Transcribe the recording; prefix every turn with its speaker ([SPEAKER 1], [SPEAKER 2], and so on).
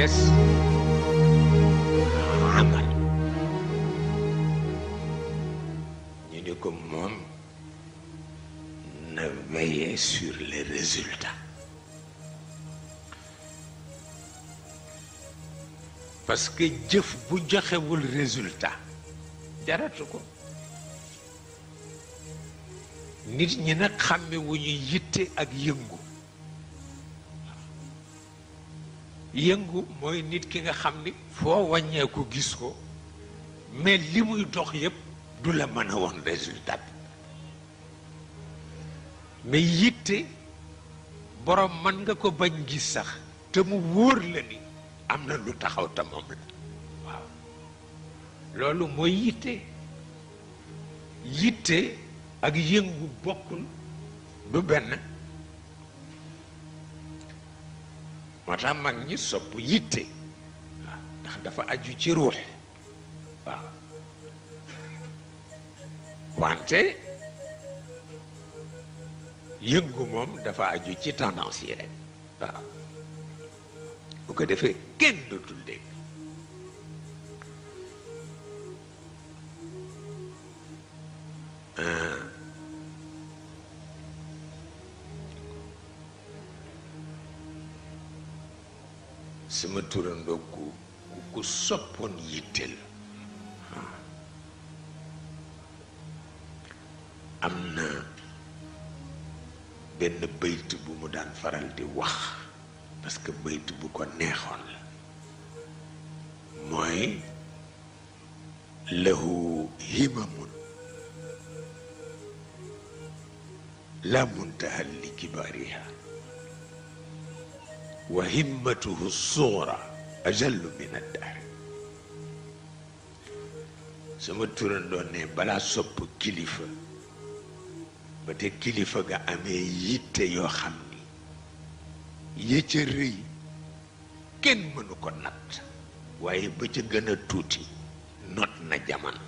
[SPEAKER 1] des amal ñu ni ko moom na veiller sur les résultats parce que jëf bu joxewul résultat jaratu ko nit ñi nag xàmme wu ñu yitte ak yëngu yëngu mooy nit ki nga xam ni foo wàññeeku gis ko mais li muy dox yépp du la mën a woon résultat mais yitte borom mën nga ko bañ gis sax te mu wóor la ni am na lu taxaw te moom la waaw loolu mooy yitte yitte ak yëngu bokkul du benn moo tax mag ñi sopp yitte waaw ndax dafa aju ci ruux waaw wante yëngu moom dafa aju ci tendance yi rek waaw bu ko defee kenn dootul dégg sama turandoo ku soppoon yitte la am na benn bayt bu mu daan faral di wax parce que bayt bu ko neexoon la mooy lahu himamun la muntaha li kibaariha wa himmatuhu sughra ajallu min ad-dahr sama turandoo ne balaa sopp kilifa ba te kilifa ga amee yitte yoo xam ni ya ca rëy kenn mënu ko natt waaye ba ca gën a tuuti not na jamono